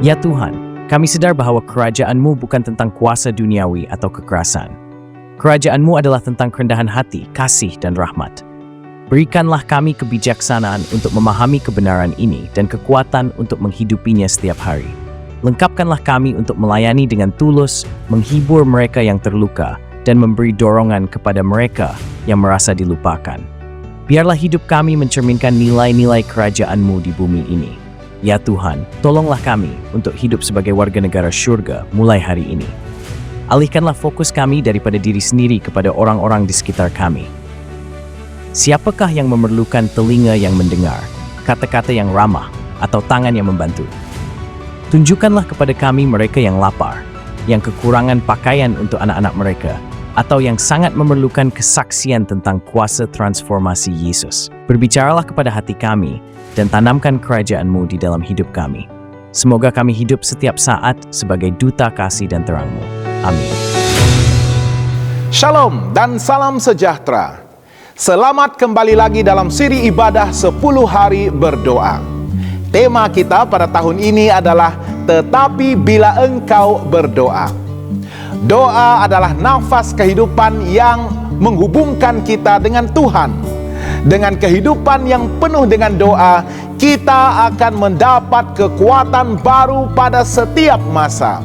Ya Tuhan, kami sadar bahwa kerajaan-Mu bukan tentang kuasa duniawi atau kekerasan. Kerajaan-Mu adalah tentang kerendahan hati, kasih, dan rahmat. Berikanlah kami kebijaksanaan untuk memahami kebenaran ini dan kekuatan untuk menghidupinya setiap hari. Lengkapkanlah kami untuk melayani dengan tulus, menghibur mereka yang terluka, dan memberi dorongan kepada mereka yang merasa dilupakan. Biarlah hidup kami mencerminkan nilai-nilai kerajaan-Mu di bumi ini. Ya Tuhan, tolonglah kami untuk hidup sebagai warga negara syurga mulai hari ini. Alihkanlah fokus kami daripada diri sendiri kepada orang-orang di sekitar kami. Siapakah yang memerlukan telinga yang mendengar, kata-kata yang ramah, atau tangan yang membantu? Tunjukkanlah kepada kami mereka yang lapar, yang kekurangan pakaian untuk anak-anak mereka, atau yang sangat memerlukan kesaksian tentang kuasa transformasi Yesus. Berbicaralah kepada hati kami, dan tanamkan kerajaan-Mu di dalam hidup kami. Semoga kami hidup setiap saat sebagai duta kasih dan terang-Mu. Amin. Shalom dan salam sejahtera. Selamat kembali lagi dalam siri ibadah 10 hari berdoa. Tema kita pada tahun ini adalah Tetapi Bila Engkau Berdoa. Doa adalah nafas kehidupan yang menghubungkan kita dengan Tuhan. Dengan kehidupan yang penuh dengan doa, kita akan mendapat kekuatan baru pada setiap masa.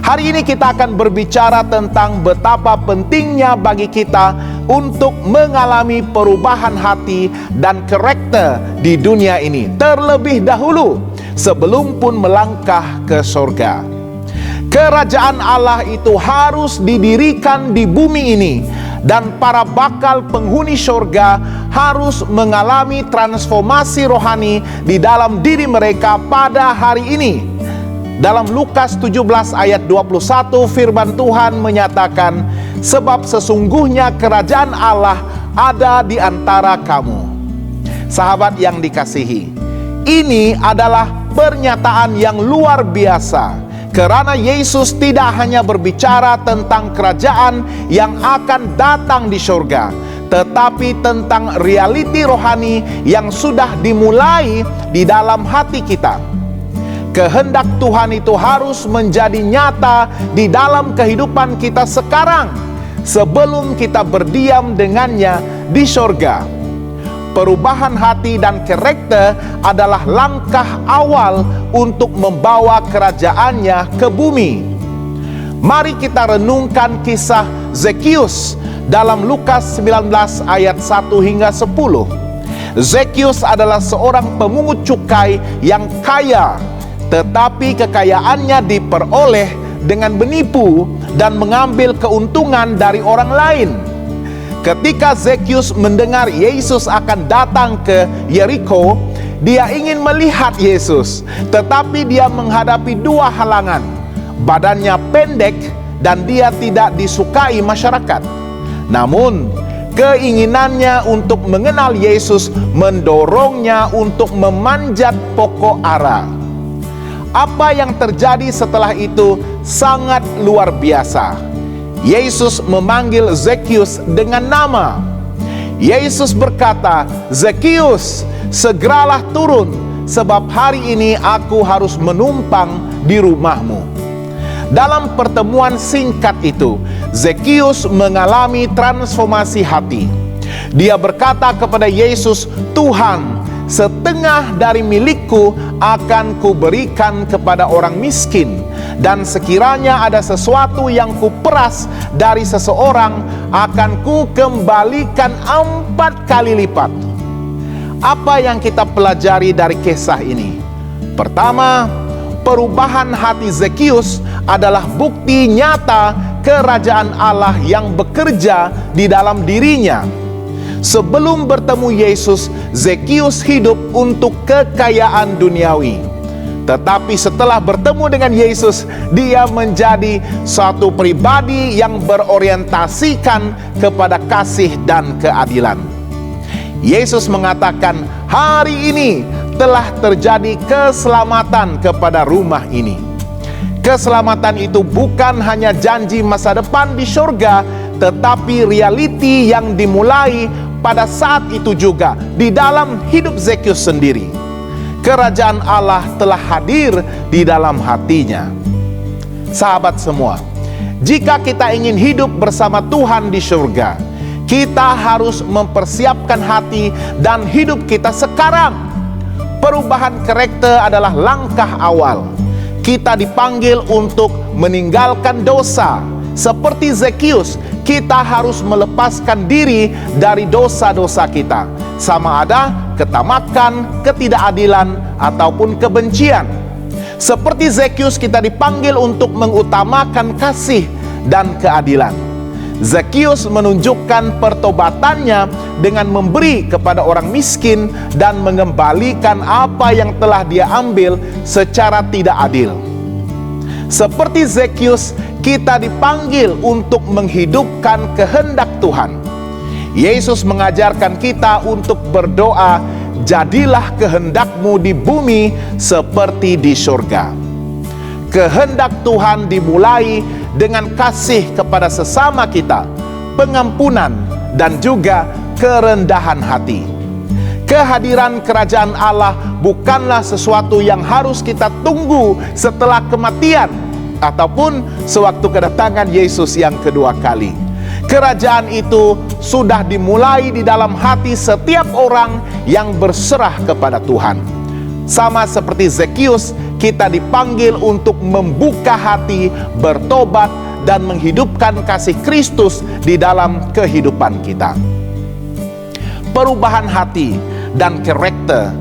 Hari ini kita akan berbicara tentang betapa pentingnya bagi kita untuk mengalami perubahan hati dan karakter di dunia ini terlebih dahulu sebelum pun melangkah ke surga. Kerajaan Allah itu harus didirikan di bumi ini dan para bakal penghuni surga harus mengalami transformasi rohani di dalam diri mereka pada hari ini. Dalam Lukas 17 ayat 21 firman Tuhan menyatakan, sebab sesungguhnya kerajaan Allah ada di antara kamu. Sahabat yang dikasihi, ini adalah pernyataan yang luar biasa, karena Yesus tidak hanya berbicara tentang kerajaan yang akan datang di surga, tetapi tentang realiti rohani yang sudah dimulai di dalam hati kita. Kehendak Tuhan itu harus menjadi nyata di dalam kehidupan kita sekarang sebelum kita berdiam dengannya di surga. Perubahan hati dan karakter adalah langkah awal untuk membawa kerajaannya ke bumi. Mari kita renungkan kisah Zekius dalam Lukas 19 ayat 1 hingga 10. Zekius adalah seorang pemungut cukai yang kaya, tetapi kekayaannya diperoleh dengan menipu dan mengambil keuntungan dari orang lain. Ketika Zekius mendengar Yesus akan datang ke Yeriko, dia ingin melihat Yesus, tetapi dia menghadapi dua halangan. Badannya pendek dan dia tidak disukai masyarakat. Namun, keinginannya untuk mengenal Yesus mendorongnya untuk memanjat pokok ara. Apa yang terjadi setelah itu sangat luar biasa. Yesus memanggil Zekius dengan nama. Yesus berkata, "Zekius, segeralah turun, sebab hari ini aku harus menumpang di rumahmu." Dalam pertemuan singkat itu, Zekius mengalami transformasi hati. Dia berkata kepada Yesus, "Tuhan, setengah dari milikku akan kuberikan kepada orang miskin, dan sekiranya ada sesuatu yang kuperas dari seseorang, akan kukembalikan 4 kali lipat." Apa yang kita pelajari dari kisah ini? Pertama, perubahan hati Zekius adalah bukti nyata kerajaan Allah yang bekerja di dalam dirinya. Sebelum bertemu Yesus, Zekius hidup untuk kekayaan duniawi. Tetapi setelah bertemu dengan Yesus, dia menjadi suatu pribadi yang berorientasikan kepada kasih dan keadilan. Yesus mengatakan, "Hari ini telah terjadi keselamatan kepada rumah ini." Keselamatan itu bukan hanya janji masa depan di surga, tetapi realiti yang dimulai pada saat itu juga di dalam hidup Zekius sendiri. Kerajaan Allah telah hadir di dalam hatinya. Sahabat semua, jika kita ingin hidup bersama Tuhan di surga, kita harus mempersiapkan hati dan hidup kita sekarang. Perubahan karakter adalah langkah awal. Kita dipanggil untuk meninggalkan dosa. Seperti Zekius, kita harus melepaskan diri dari dosa-dosa kita, sama ada ketamakan, ketidakadilan, ataupun kebencian. Seperti Zekius, kita dipanggil untuk mengutamakan kasih dan keadilan. Zekius menunjukkan pertobatannya dengan memberi kepada orang miskin dan mengembalikan apa yang telah dia ambil secara tidak adil. Seperti Zekius, kita dipanggil untuk menghidupkan kehendak Tuhan. Yesus mengajarkan kita untuk berdoa, "Jadilah kehendakmu di bumi seperti di surga." Kehendak Tuhan dimulai dengan kasih kepada sesama kita, pengampunan, dan juga kerendahan hati. Kehadiran kerajaan Allah bukanlah sesuatu yang harus kita tunggu setelah kematian ataupun sewaktu kedatangan Yesus yang kedua kali. Kerajaan itu sudah dimulai di dalam hati setiap orang yang berserah kepada Tuhan. Sama seperti Zekius, kita dipanggil untuk membuka hati, bertobat, dan menghidupkan kasih Kristus di dalam kehidupan kita. Perubahan hati dan karakter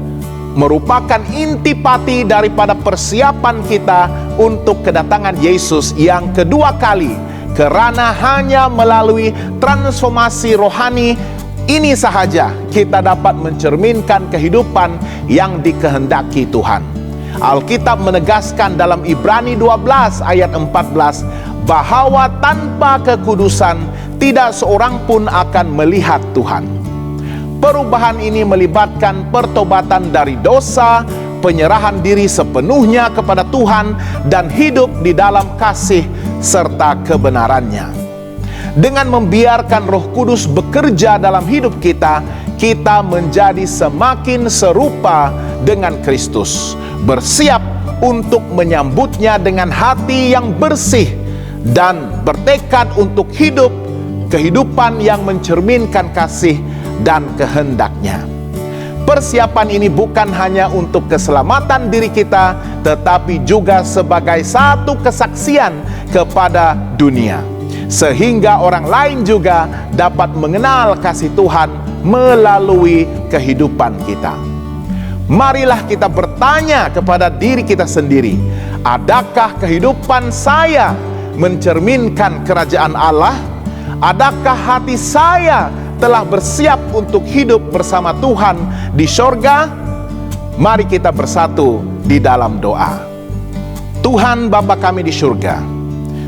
merupakan intipati daripada persiapan kita untuk kedatangan Yesus yang kedua kali, karena hanya melalui transformasi rohani ini sahaja kita dapat mencerminkan kehidupan yang dikehendaki Tuhan. Alkitab menegaskan dalam Ibrani 12 ayat 14 bahwa tanpa kekudusan tidak seorang pun akan melihat Tuhan. Perubahan ini melibatkan pertobatan dari dosa, penyerahan diri sepenuhnya kepada Tuhan, dan hidup di dalam kasih serta kebenarannya. Dengan membiarkan Roh Kudus bekerja dalam hidup kita, kita menjadi semakin serupa dengan Kristus, bersiap untuk menyambutnya dengan hati yang bersih dan bertekad untuk hidup kehidupan yang mencerminkan kasih dan kehendaknya. Persiapan ini bukan hanya untuk keselamatan diri kita, tetapi juga sebagai satu kesaksian kepada dunia, sehingga orang lain juga dapat mengenal kasih Tuhan melalui kehidupan kita. Marilah kita bertanya kepada diri kita sendiri, adakah kehidupan saya mencerminkan kerajaan Allah? Adakah hati saya telah bersiap untuk hidup bersama Tuhan di sorga? Mari kita bersatu di dalam doa. Tuhan Bapa kami di surga,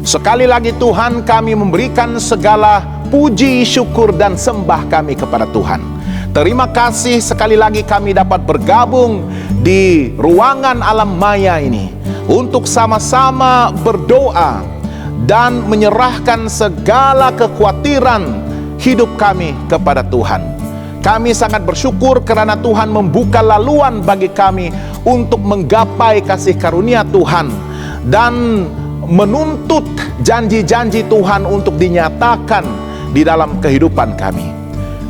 sekali lagi Tuhan, kami memberikan segala puji, syukur, dan sembah kami kepada Tuhan. Terima kasih sekali lagi kami dapat bergabung di ruangan alam maya ini untuk sama-sama berdoa dan menyerahkan segala kekhawatiran hidup kami kepada Tuhan. Kami sangat bersyukur karena Tuhan membuka laluan bagi kami untuk menggapai kasih karunia Tuhan dan menuntut janji-janji Tuhan untuk dinyatakan di dalam kehidupan kami.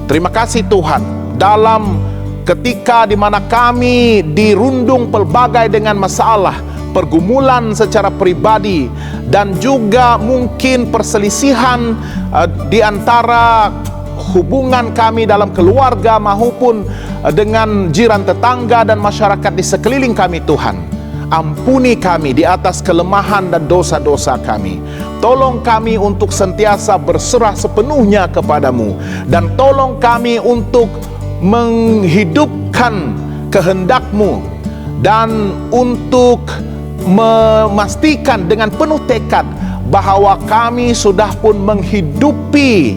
Terima kasih Tuhan, dalam ketika di mana kami dirundung pelbagai dengan masalah, pergumulan secara pribadi, dan juga mungkin perselisihan di antara hubungan kami dalam keluarga maupun dengan jiran tetangga dan masyarakat di sekeliling kami. Tuhan, ampuni kami di atas kelemahan dan dosa-dosa kami. Tolong kami untuk sentiasa berserah sepenuhnya kepadamu, dan tolong kami untuk menghidupkan kehendak-Mu dan untuk memastikan dengan penuh tekad bahwa kami sudah pun menghidupi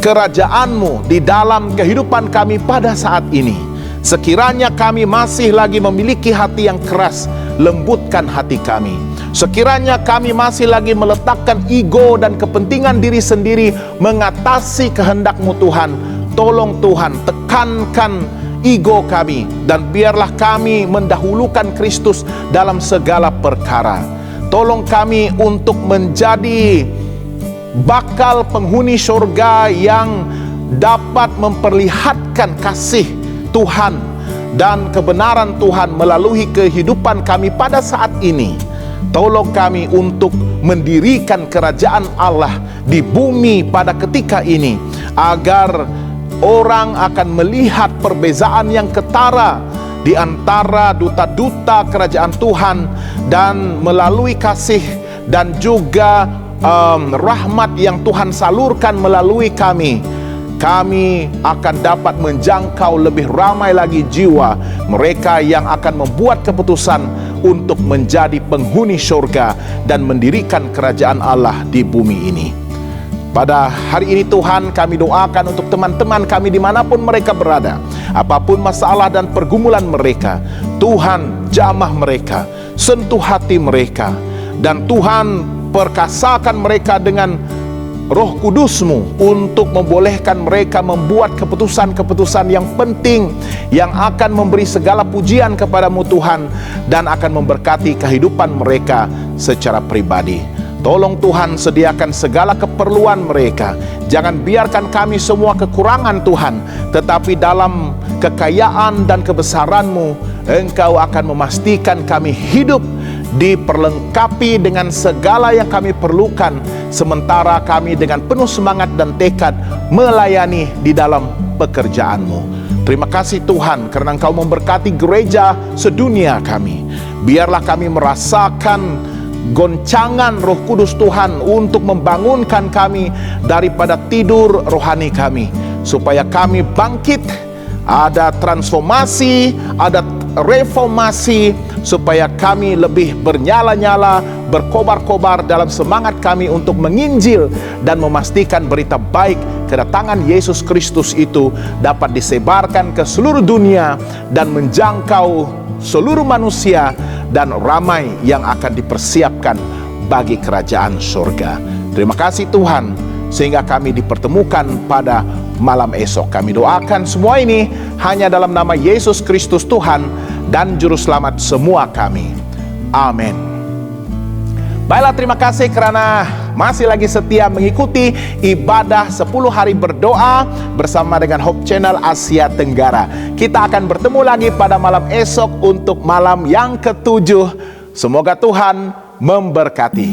kerajaan-Mu di dalam kehidupan kami pada saat ini. Sekiranya kami masih lagi memiliki hati yang keras, lembutkan hati kami. Sekiranya kami masih lagi meletakkan ego dan kepentingan diri sendiri mengatasi kehendak-Mu Tuhan, tolong Tuhan tekankan ego kami, dan biarlah kami mendahulukan Kristus dalam segala perkara. Tolong kami untuk menjadi bakal penghuni surga yang dapat memperlihatkan kasih Tuhan dan kebenaran Tuhan melalui kehidupan kami pada saat ini. Tolong kami untuk mendirikan kerajaan Allah di bumi pada ketika ini, agar orang akan melihat perbezaan yang ketara di antara duta-duta kerajaan Tuhan, dan melalui kasih dan juga rahmat yang Tuhan salurkan melalui kami akan dapat menjangkau lebih ramai lagi jiwa mereka yang akan membuat keputusan untuk menjadi penghuni surga dan mendirikan kerajaan Allah di bumi ini. Pada hari ini Tuhan, kami doakan untuk teman-teman kami dimanapun mereka berada. Apapun masalah dan pergumulan mereka, Tuhan jamah mereka, sentuh hati mereka, dan Tuhan perkasakan mereka dengan Roh Kudus-Mu untuk membolehkan mereka membuat keputusan-keputusan yang penting, yang akan memberi segala pujian kepadamu Tuhan, dan akan memberkati kehidupan mereka secara pribadi. Tolong Tuhan, sediakan segala keperluan mereka. Jangan biarkan kami semua kekurangan Tuhan, tetapi dalam kekayaan dan kebesaran-Mu, Engkau akan memastikan kami hidup diperlengkapi dengan segala yang kami perlukan, sementara kami dengan penuh semangat dan tekad melayani di dalam pekerjaan-Mu. Terima kasih Tuhan, karena Engkau memberkati gereja sedunia kami. Biarlah kami merasakan goncangan Roh Kudus Tuhan untuk membangunkan kami daripada tidur rohani kami, supaya kami bangkit, ada transformasi, ada reformasi, supaya kami lebih bernyala-nyala, berkobar-kobar dalam semangat kami untuk menginjil dan memastikan berita baik kedatangan Yesus Kristus itu dapat disebarkan ke seluruh dunia dan menjangkau seluruh manusia, dan ramai yang akan dipersiapkan bagi kerajaan surga. Terima kasih Tuhan, sehingga kami dipertemukan pada malam esok. Kami doakan semua ini hanya dalam nama Yesus Kristus Tuhan dan Juru Selamat semua kami. Amin. Baiklah, terima kasih karena masih lagi setia mengikuti ibadah 10 hari berdoa bersama dengan Hope Channel Asia Tenggara. Kita akan bertemu lagi pada malam esok untuk malam yang ke-7. Semoga Tuhan memberkati.